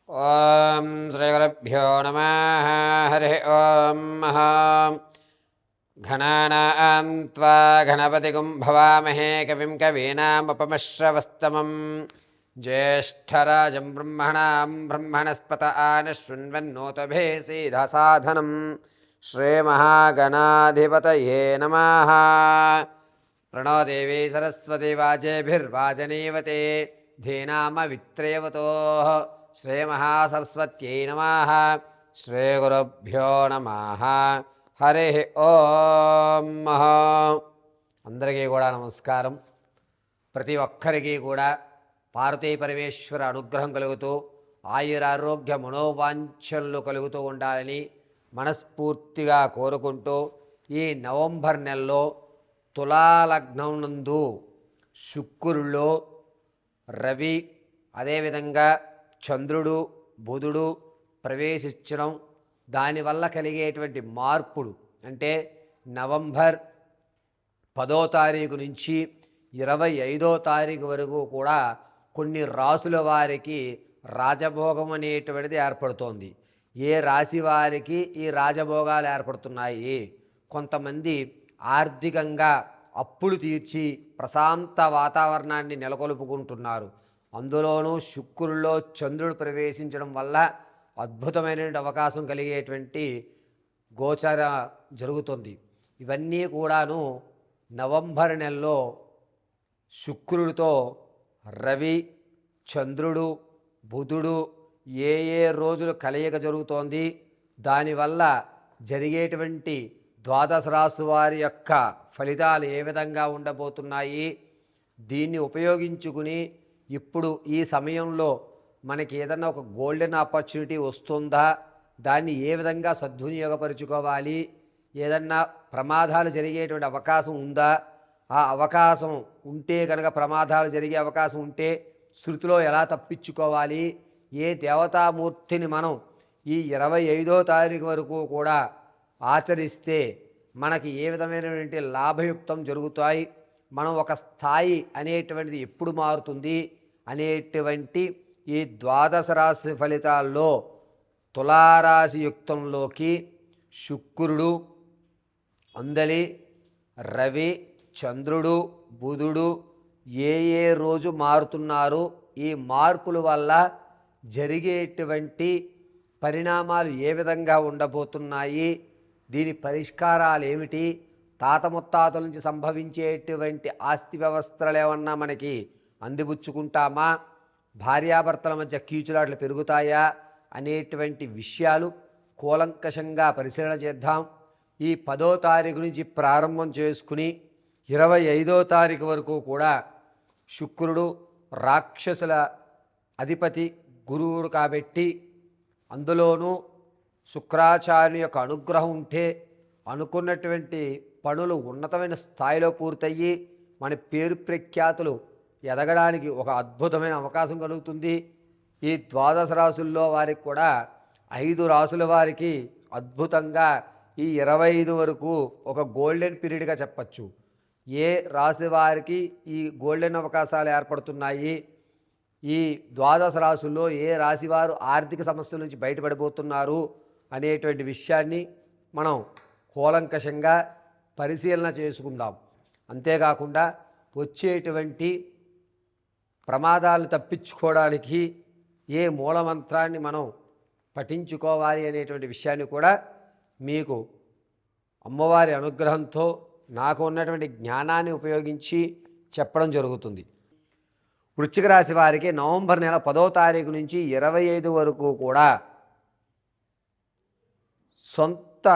ఓం శ్రీగురుభ్యో నమః. హరి ఓం. గణానాం త్వా గణపతిగుం భవామహే కవిం కవీనాముపమశ్రవస్తమం జ్యేష్ఠరాజం బ్రహ్మణాం బ్రహ్మణస్పత ఆనశృణ్వన్నోతభేసీధసాధనం శ్రీమహాగణాధిపతయే నమః. ప్రణో దేవీ సరస్వతి వాచేభిర్వాచనీవతే ధీనామవిత్రేవతో శ్రీమహాసరస్వత్యై నమః. శ్రీగురుభ్యో నమః. హరి ఓం. అందరికీ కూడా నమస్కారం. ప్రతి ఒక్కరికి కూడా పార్వతీ పరమేశ్వర అనుగ్రహం కలుగుతూ ఆయురారోగ్య మనోవాంఛనలు కలుగుతూ ఉండాలని మనస్ఫూర్తిగా కోరుకుంటూ ఈ నవంబర్ నెలలో తులాలగ్నం నందు శుక్రుల్లో రవి అదేవిధంగా చంద్రుడు బుధుడు ప్రవేశించడం, దానివల్ల కలిగేటువంటి మార్పులు అంటే నవంబర్ 10వ తారీఖు నుంచి 25వ తారీఖు వరకు కూడా కొన్ని రాసుల వారికి రాజభోగం అనేటువంటిది ఏర్పడుతోంది. ఏ రాశి వారికి ఈ రాజభోగాలు ఏర్పడుతున్నాయి? కొంతమంది ఆర్థికంగా అప్పులు తీర్చి ప్రశాంత వాతావరణాన్ని నెలకొల్పుకుంటున్నారు. అందులోనూ శుక్రుల్లో చంద్రుడు ప్రవేశించడం వల్ల అద్భుతమైనటువంటి అవకాశం కలిగేటువంటి గోచర జరుగుతుంది. ఇవన్నీ కూడాను నవంబర్ నెలలో శుక్రుడితో రవి చంద్రుడు బుధుడు ఏ రోజులు కలయిక జరుగుతోంది, దానివల్ల జరిగేటువంటి ద్వాదశ రాశి వారి యొక్క ఫలితాలు ఏ విధంగా ఉండబోతున్నాయి, దీన్ని ఉపయోగించుకుని ఇప్పుడు ఈ సమయంలో మనకి ఏదన్నా ఒక గోల్డెన్ ఆపర్చునిటీ వస్తుందా, దాన్ని ఏ విధంగా సద్వినియోగపరుచుకోవాలి, ఏదన్నా ప్రమాదాలు జరిగేటువంటి అవకాశం ఉందా, ఆ అవకాశం ఉంటే కనుక ప్రమాదాలు జరిగే అవకాశం ఉంటే శృతిలో ఎలా తప్పించుకోవాలి, ఏ దేవతామూర్తిని మనం ఈ 25వ తారీఖు వరకు కూడా ఆచరిస్తే మనకి ఏ విధమైనటువంటి లాభయుక్తం జరుగుతాయి, మనం ఒక స్థాయి అనేటువంటిది ఎప్పుడు మారుతుంది అనేటువంటి ఈ ద్వాదశ రాశి ఫలితాల్లో తులారాశి యుక్తంలోకి శుక్రుడు అందలి రవి చంద్రుడు బుధుడు ఏ రోజు మారుతున్నారు, ఈ మార్పుల వల్ల జరిగేటువంటి పరిణామాలు ఏ విధంగా ఉండబోతున్నాయి, దీని పరిష్కారాలు ఏమిటి, తాత ముత్తాతల నుంచి సంభవించేటువంటి ఆస్తి వ్యవస్థలు ఏమన్నా మనకి అందిపుచ్చుకుంటామా, భార్యాభర్తల మధ్య కీచులాట్లు పెరుగుతాయా అనేటువంటి విషయాలు కూలంకషంగా పరిశీలన చేద్దాం. ఈ 10వ తారీఖు నుంచి ప్రారంభం చేసుకుని 25వ తారీఖు వరకు కూడా శుక్రుడు రాక్షసుల అధిపతి గురువుడు కాబట్టి అందులోనూ శుక్రాచార్యుని యొక్క అనుగ్రహం ఉంటే అనుకున్నటువంటి పనులు ఉన్నతమైన స్థాయిలో పూర్తయ్యి మన పేరు ప్రఖ్యాతులు ఎదగడానికి ఒక అద్భుతమైన అవకాశం కలుగుతుంది. ఈ ద్వాదశ రాశుల్లో వారికి కూడా 5 రాశుల వారికి అద్భుతంగా ఈ 25 వరకు ఒక గోల్డెన్ పీరియడ్గా చెప్పచ్చు. ఏ రాశి వారికి ఈ గోల్డెన్ అవకాశాలు ఏర్పడుతున్నాయి, ఈ ద్వాదశ రాశుల్లో ఏ రాశి వారు ఆర్థిక సమస్యల నుంచి బయటపడిపోతున్నారు అనేటువంటి విషయాన్ని మనం కూలంకషంగా పరిశీలన చేసుకుందాం. అంతేకాకుండా వచ్చేటువంటి ప్రమాదాలు తప్పించుకోవడానికి ఏ మూలమంత్రాన్ని మనం పఠించుకోవాలి అనేటువంటి విషయాన్ని కూడా మీకు అమ్మవారి అనుగ్రహంతో నాకు ఉన్నటువంటి జ్ఞానాన్ని ఉపయోగించి చెప్పడం జరుగుతుంది. వృశ్చిక రాశి వారికి నవంబర్ నెల 10వ తారీఖు నుంచి 25 వరకు కూడా సొంత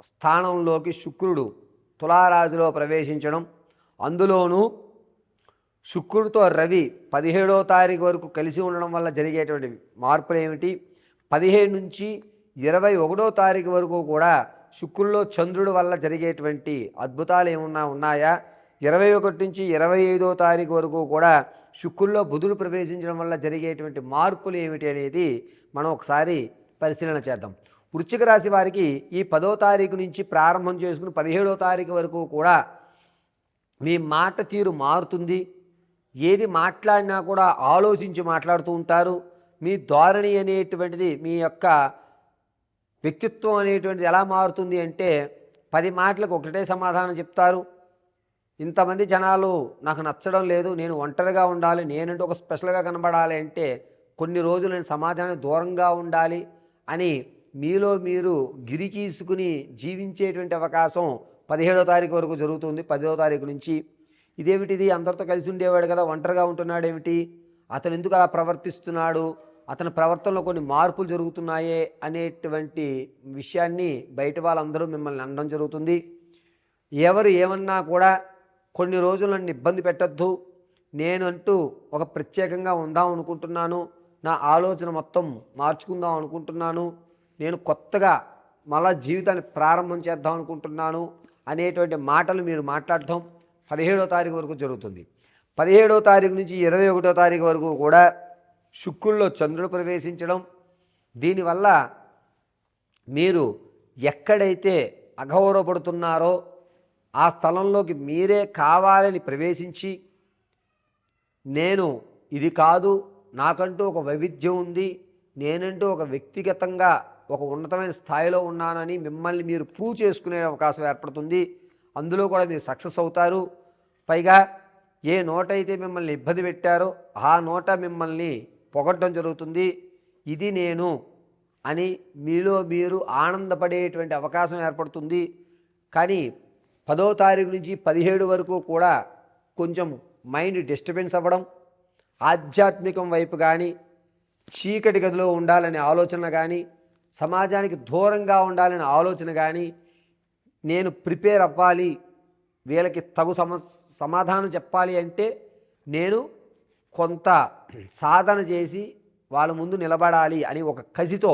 స్థానంలోకి శుక్రుడు తులారాశిలో ప్రవేశించడం, అందులోనూ శుక్రుడితో రవి 17వ తారీఖు వరకు కలిసి ఉండడం వల్ల జరిగేటువంటి మార్పులు ఏమిటి, 15 నుంచి 21వ తారీఖు వరకు కూడా శుక్రుడిలో చంద్రుడి వల్ల జరిగేటువంటి అద్భుతాలు ఏమన్నా ఉన్నాయా, 21 నుంచి 25వ తారీఖు వరకు కూడా శుక్రుడిలో బుధుడు ప్రవేశించడం వల్ల జరిగేటువంటి మార్పులు ఏమిటి అనేది మనం ఒకసారి పరిశీలన చేద్దాం. వృశ్చిక రాశి వారికి ఈ 10వ తారీఖు నుంచి ప్రారంభం చేసుకుని 17వ తారీఖు వరకు కూడా మీ మాట తీరు మారుతుంది. ఏది మాట్లాడినా కూడా ఆలోచించి మాట్లాడుతూ ఉంటారు. మీ ధోరణి అనేటువంటిది, మీ యొక్క వ్యక్తిత్వం అనేటువంటిది ఎలా మారుతుంది అంటే 10 మాటలకు ఒకటే సమాధానం చెప్తారు. ఇంతమంది జనాలు నాకు నచ్చడం లేదు, నేను ఒంటరిగా ఉండాలి, నేనంటూ ఒక స్పెషల్గా కనబడాలి అంటే కొన్ని రోజులు నేను సమాజానికి దూరంగా ఉండాలి అని మీలో మీరు గిరికీసుకుని జీవించేటువంటి అవకాశం 17వ తారీఖు వరకు జరుగుతుంది. 10వ తారీఖు నుంచి ఇదేమిటిది, అందరితో కలిసి ఉండేవాడు కదా, ఒంటరిగా ఉంటున్నాడు ఏమిటి, అతను ఎందుకు అలా ప్రవర్తిస్తున్నాడు, అతని ప్రవర్తనలో కొన్ని మార్పులు జరుగుతున్నాయే అనేటువంటి విషయాన్ని బయట వాళ్ళందరూ మిమ్మల్ని అనడం జరుగుతుంది. ఎవరు ఏమన్నా కూడా కొన్ని రోజులు నన్ను ఇబ్బంది పెట్టద్దు, నేనంటూ ఒక ప్రత్యేకంగా ఉందాం అనుకుంటున్నాను, నా ఆలోచన మొత్తం మార్చుకుందాం అనుకుంటున్నాను, నేను కొత్తగా మళ్ళా జీవితాన్ని ప్రారంభం చేద్దాం అనుకుంటున్నాను అనేటువంటి మాటలు మీరు మాట్లాడటం 17వ తారీఖు వరకు జరుగుతుంది. 17వ తారీఖు నుంచి 21వ తారీఖు వరకు కూడా శుక్రుల్లో చంద్రుడు ప్రవేశించడం, దీనివల్ల మీరు ఎక్కడైతే అగౌరవపడుతున్నారో ఆ స్థలంలోకి మీరే కావాలని ప్రవేశించి, నేను ఇది కాదు, నాకంటూ ఒక వైవిధ్యం ఉంది, నేనంటూ ఒక వ్యక్తిగతంగా ఒక ఉన్నతమైన స్థాయిలో ఉన్నానని మిమ్మల్ని మీరు ప్రూవ్ చేసుకునే అవకాశం ఏర్పడుతుంది. అందులో కూడా మీరు సక్సెస్ అవుతారు. పైగా ఏ నోట అయితే మిమ్మల్ని ఇబ్బంది పెట్టారో ఆ నోట మిమ్మల్ని పొగడ్డం జరుగుతుంది. ఇది నేను అని మీలో మీరు ఆనందపడేటువంటి అవకాశం ఏర్పడుతుంది. కానీ 10వ తారీఖు నుంచి 17 వరకు కూడా కొంచెం మైండ్ డిస్టర్బెన్స్ అవ్వడం, ఆధ్యాత్మికం వైపు కానీ, చీకటి గదిలో ఉండాలనే ఆలోచన కానీ, సమాజానికి దూరంగా ఉండాలనే ఆలోచన కానీ, నేను ప్రిపేర్ అవ్వాలి, వీళ్ళకి తగు సమాధానం చెప్పాలి అంటే నేను కొంత సాధన చేసి వాళ్ళ ముందు నిలబడాలి అని ఒక కసితో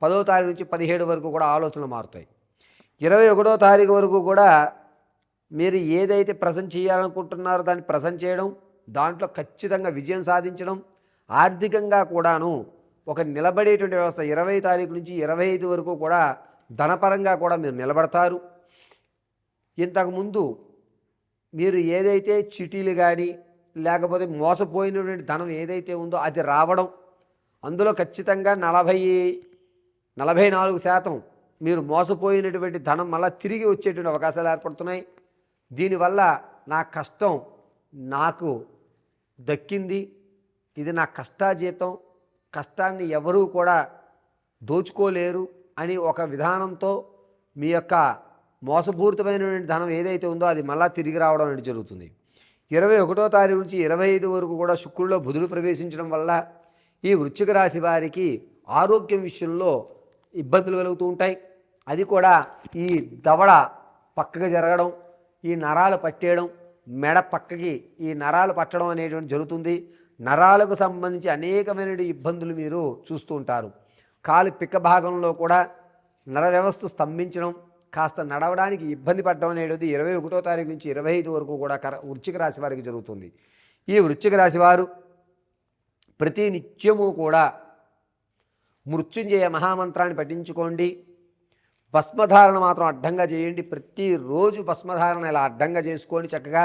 10వ తారీఖు నుంచి 17 వరకు కూడా ఆలోచనలు మారుతాయి. 21వ తారీఖు వరకు కూడా మీరు ఏదైతే ప్రజెంట్ చేయాలనుకుంటున్నారో దాన్ని ప్రజెంట్ చేయడం, దాంట్లో ఖచ్చితంగా విజయం సాధించడం, ఆర్థికంగా కూడాను ఒక నిలబడేటువంటి వ్యవస్థ 20 తారీఖు నుంచి 25 వరకు కూడా ధనపరంగా కూడా మీరు నిలబడతారు. ఇంతకుముందు మీరు ఏదైతే చిటీలు కానీ లేకపోతే మోసపోయినటువంటి ధనం ఏదైతే ఉందో అది రావడం, అందులో ఖచ్చితంగా 44% మీరు మోసపోయినటువంటి ధనం మళ్ళీ తిరిగి వచ్చేటువంటి అవకాశాలు ఏర్పడుతున్నాయి. దీనివల్ల నా కష్టం నాకు దక్కింది, ఇది నా కష్టాజీతం, కష్టాన్ని ఎవరూ కూడా దోచుకోలేరు అని ఒక విధానంతో మీ యొక్క మోసపూరితమైనటువంటి ధనం ఏదైతే ఉందో అది మళ్ళా తిరిగి రావడం అనేది జరుగుతుంది. 21వ తారీఖు నుంచి 25 వరకు కూడా శుక్రుడిలో బుధుడు ప్రవేశించడం వల్ల ఈ వృశ్చిక రాశి వారికి ఆరోగ్యం విషయంలో ఇబ్బందులు కలుగుతూ ఉంటాయి. అది కూడా ఈ దవడ పక్కకి జరగడం, ఈ నరాలు పట్టేయడం, మెడ పక్కకి ఈ నరాలు పట్టడం అనేటువంటి జరుగుతుంది. నరాలకు సంబంధించి అనేకమైన ఇబ్బందులు మీరు చూస్తూ ఉంటారు. కాలు పిక్క భాగంలో కూడా నర వ్యవస్థ స్తంభించడం, కాస్త నడవడానికి ఇబ్బంది పడడం అనేది 21వ తారీఖు నుంచి 25 వరకు కూడా వృశ్చిక రాశి వారికి జరుగుతుంది. ఈ వృశ్చిక రాశి వారు ప్రతి నిత్యము కూడా మృత్యుంజయ మహామంత్రాన్ని పఠించుకోండి. భస్మధారణ మాత్రం అడ్డంగా చేయండి. ప్రతిరోజు భస్మధారణ ఇలా అడ్డంగా చేసుకొని చక్కగా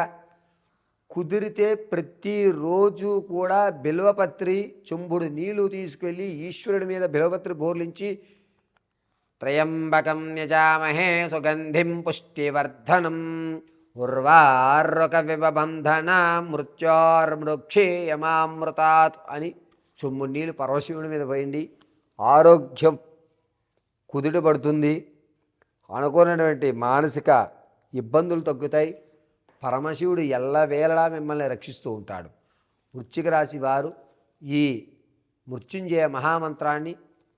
కుదిరితే ప్రతిరోజు కూడా బిల్వపత్రి చెంబుడు నీళ్లు తీసుకెళ్ళి ఈశ్వరుడి మీద బిల్వపత్రి బోర్లించి త్రయంబకం యజామహే సుగంధిం పుష్టివర్ధనం ఉర్వారుక విబంధన మృత్యోర్మృక్షేయమామృతాత్ అని చెంబుడు నీళ్ళు పరమశివుడి మీద పోయండి. ఆరోగ్యం కుదుటపడుతుంది, అనుకున్నటువంటి మానసిక ఇబ్బందులు తగ్గుతాయి. పరమశివుడు ఎల్లవేళలా మిమ్మల్ని రక్షిస్తూ ఉంటాడు. వృశ్చిక రాశి వారు ఈ మృత్యుంజయ మహామంత్రాన్ని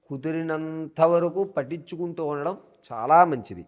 కుదిరినంత వరకు పఠించుకుంటూ ఉండడం చాలా మంచిది.